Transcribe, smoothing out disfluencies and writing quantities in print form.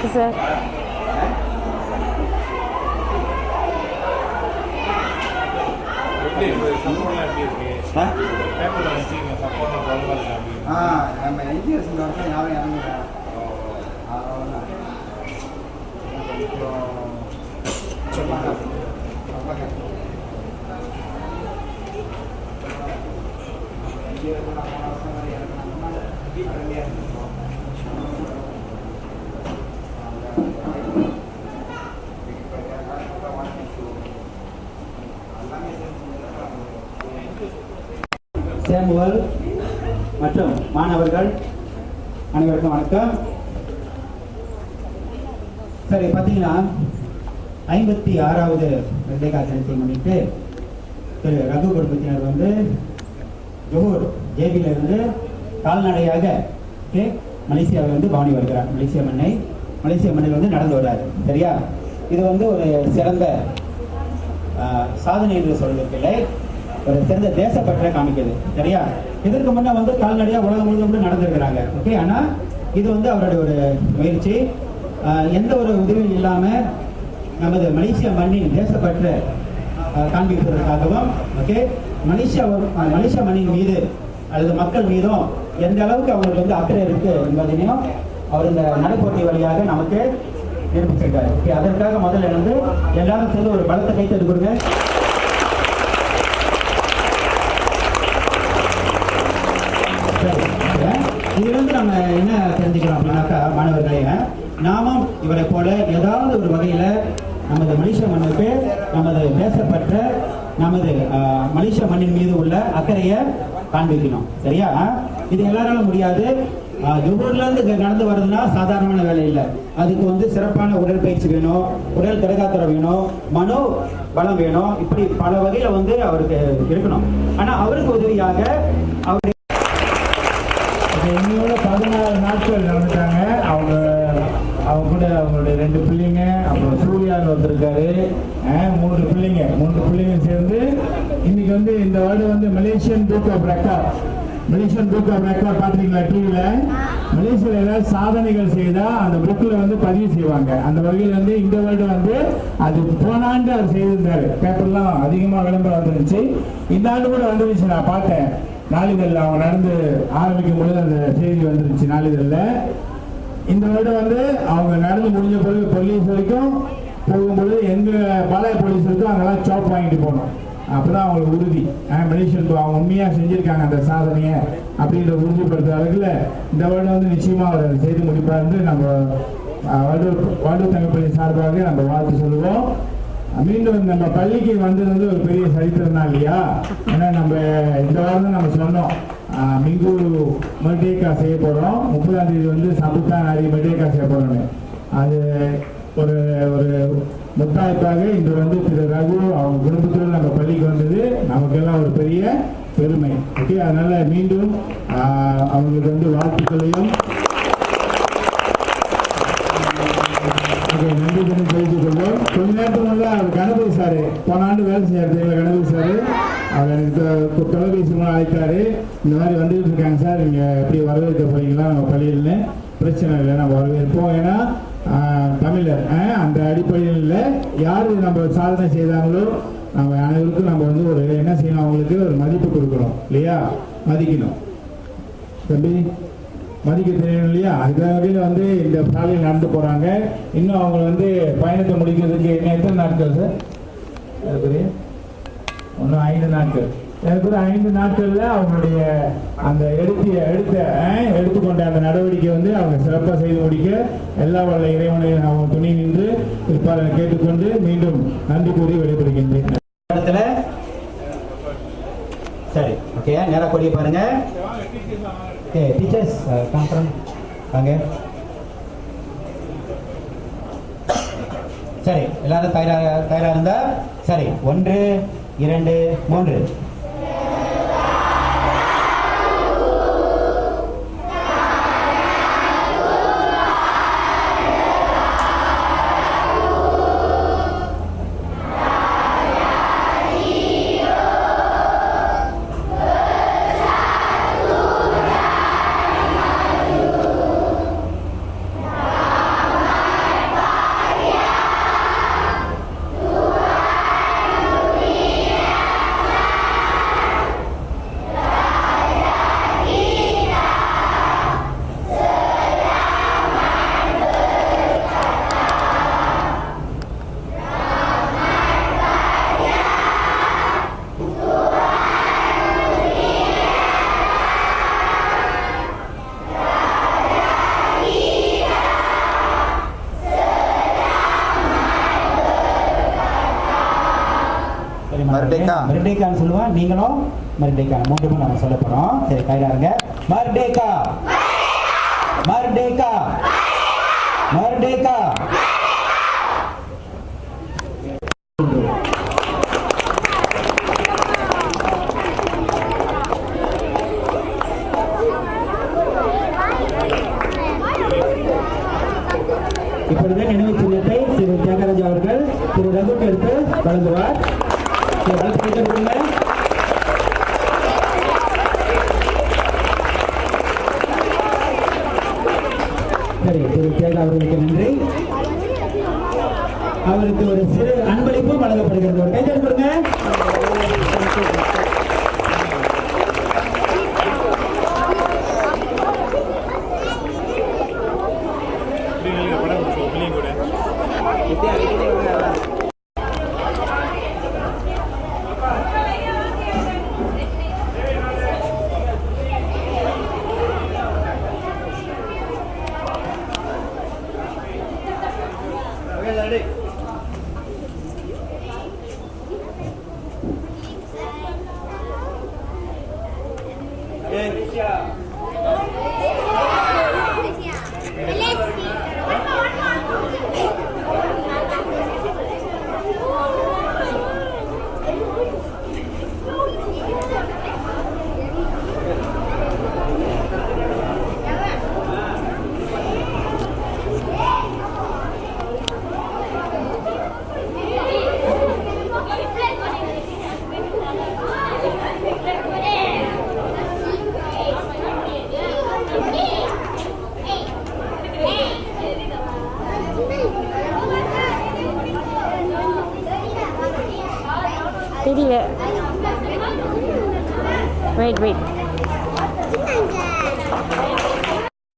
இருக்கு சார். நம்ம என்ஜிஎஸ் யாரும் இறங்குறேன் சேமுவல் மற்றும் மாணவர்கள் அனைவருக்கும் வணக்கம். சரி, பார்த்தீங்கன்னா 56வது வெள்ளைக்கா தினத்தை முன்னிட்டு திரு ரகு குடும்பத்தினர் வந்து ஜோஹர் ஜேபியில இருந்து கால்நடையாக மலேசியாவில் வந்து பவனி வருகிறார். மலேசிய மண்ணில் வந்து நடந்து வர்றாரு. சரியா? இது வந்து ஒரு சிறந்த சாதனை என்று சொல்வதற்கில்லை, ஒரு சிறந்த தேசப்பற்றை காமிக்குது. சரியா? இதற்கு முன்ன வந்து கால்நடையா உலகம் முழுவதும் நடந்திருக்கிறாங்க. ஓகே, ஆனா இது வந்து அவருடைய ஒரு முயற்சி. எந்த ஒரு உதவியும் இல்லாம நமது மலேசிய மண்ணின் தேசப்பற்றை காண்பிப்பதற்காகவும், ஓகே, மலேசிய மண்ணின் மீது அல்லது மக்கள் மீதும் எந்த அளவுக்கு அவங்களுக்கு வந்து அக்கறை இருக்கு என்பதையும் அவர் இந்த நடைபோட்டி வழியாக நமக்கு நிரூபிச்சிருக்காரு. ஓகே, அதற்காக முதல்ல வந்து எல்லாரும் சேர்ந்து ஒரு பலத்தை கைத்தெடுத்து கொடுங்க. இதிலிருந்து நம்ம என்ன தெரிஞ்சுக்கிறோம் அப்படின்னாக்கா, மாணவர்களே, நாமும் இவரை போல ஏதாவது ஒரு வகையில நமது மலேசிய மண்ணுக்கு, நமது தேசப்பற்ற, நமது மலேசிய மண்ணின் மீது உள்ள அக்கறையை காண்பிக்கணும். சரியா? இது எல்லாராலும் முடியாது. ஜோஹர்ல இருந்து நடந்து வர்றதுன்னா சாதாரணமான வேலை இல்லை. அதுக்கு வந்து சிறப்பான உடற்பயிற்சி வேணும், உடல் திடகாத்திரம் வேணும், மனோ பலம் வேணும். இப்படி பல வகையில வந்து அவருக்கு இருக்கணும். ஆனா அவருக்கு உதவியாக அவர் என்னோட 14 நாட்கள் நடந்துட்டாங்க. அவங்க கூட அவங்களுடைய 2 பிள்ளைங்க, அப்புறம் சூர்யான்னு ஒருத்தருக்காரு, 3 பிள்ளைங்க சேர்ந்து இன்னைக்கு வந்து இந்த வருடம் வந்து மலேசியன் புக் ஆஃப் ரெக்கார்ட் பார்த்துருக்கீங்களா டிவியில்? மலேசியாவில் ஏதாவது சாதனைகள் செய்தால் அந்த புக்கில் வந்து பதிவு செய்வாங்க. அந்த வகையில் வந்து இந்த வருடம் வந்து அது போன ஆண்டு அவர் செய்திருந்தார். பேப்பர்லாம் அதிகமாக விளம்பரம் வந்துருந்துச்சு. இந்த ஆண்டு கூட வந்துருந்துச்சு, நான் பார்த்தேன் நாளிதழில். அவங்க நடந்து ஆரம்பிக்கும் பொழுது அந்த செய்தி வந்துருச்சு நாளிதழில். இந்த வருடம் வந்து அவங்க நடந்து முடிஞ்ச பிறகு போலீஸ் வரைக்கும் போகும்பொழுது எங்கள் பாளைய போலீஸ் வரைக்கும் அங்கெல்லாம் சாப் வாங்கிட்டு போகணும். அப்போதான் அவங்களுக்கு உறுதி, மலேசியன் அவங்க உண்மையாக செஞ்சுருக்காங்க அந்த சாதனையை அப்படின்ற உறுதிப்படுத்துற அளவில் இந்த வருடம் வந்து நிச்சயமாக அவர் செய்து முடிப்பார்னு நம்ம வள்ளுவர் தங்கப்பள்ளி சார்பாக நம்ம வாழ்த்து சொல்லுவோம். மீண்டும் நம்ம பள்ளிக்கு வந்தது வந்து ஒரு பெரிய சரித்திரம் தான் இல்லையா? ஏன்னா நம்ம இந்த வாரம் தான் நம்ம சொன்னோம் மிங்கு மெர்டேக்கா செய்ய போகிறோம். 30ஆம் தேதி வந்து சபுத்தா நாரி மெர்டேக்கா செய்ய போகிறோன்னு. அது ஒரு முத்தாய்ப்பாக இன்று வந்து திரு ரகு அவங்க குடும்பத்தில் நம்ம பள்ளிக்கு வந்தது நமக்கெல்லாம் ஒரு பெரிய பெருமை. ஓகே, அதனால மீண்டும் அவங்களுக்கு வந்து வாழ்த்துக்களையும் நன்றி தெரிவித்துக் கொள்வோம். கொஞ்ச நேரத்துக்கு முன்னாடி அவர் கணபதி சாரு போன ஆண்டு வேலை செய்யறது கணபதி சாரு அவர் எனக்கு தொலைபேசி மூலம் அழைத்தாரு. இந்த மாதிரி வந்துட்டு இருக்காங்க சார், நீங்க எப்படி வரவேற்க போறீங்களா நம்ம பள்ளியில்னு? பிரச்சனை இல்லை, நம்ம வரவேற்போம். ஏன்னா தமிழர் அந்த அடிப்படையில் யார் நம்ம சாதனை செய்தாங்களோ நம்ம அனைவருக்கும் நம்ம வந்து ஒரு என்ன செய்யணும், அவங்களுக்கு ஒரு மதிப்பு கொடுக்கணும் இல்லையா? மதிக்கணும், தம்பி மதிக்க தெரியணும் இல்லையா? அந்த வகையில் வந்து இந்த சாலையில் நடந்து போகிறாங்க. இன்னும் அவங்க வந்து பயணத்தை முடிக்கிறதுக்கு என்ன எத்தனை நாட்கள் சார்? இன்னும் 5 நாட்கள். எனக்கு 5 நாட்கள்ல அவங்களுடைய அந்த எடுத்துக்கொண்ட அந்த நடவடிக்கை வந்து அவங்க சிறப்பாக செய்து முடிக்க எல்லா வல்ல இறைவனையும் அவங்க துணை நின்று இருப்பார் கேட்டுக்கொண்டு மீண்டும் நன்றி கூறி விடைபெறுகின்றேன். சரி, ஓகே, நேரா கொடியை பாருங்க. ஓகே, டீச்சர்ஸ் கான்ஃபரன்ஸ் வாங்க. சரி, எல்லாரும் தயாரா இருந்தா சரி. 1 2 3. மர்டேக்கான்னு சொல்லுவேன், நீங்களும் மர்டேக்கான 3 நம்ம சொல்ல போறோம். சரி, கையிலாருங்க. Merdeka, Merdeka, Merdeka. இப்பொழுது நினைவு சின்னத்தை திரு தியாகராஜ் அவர்கள் திரு ரகுக்கு எடுத்து வழங்குவார். சரி, திரு தியாக அவர்களுக்கு நன்றி. அவருக்கு ஒரு சிறு அன்பளிப்பும் வழங்கப்படுகிறது. ஒரு கைதல் கொடுங்க. தெரியல. வெயிட்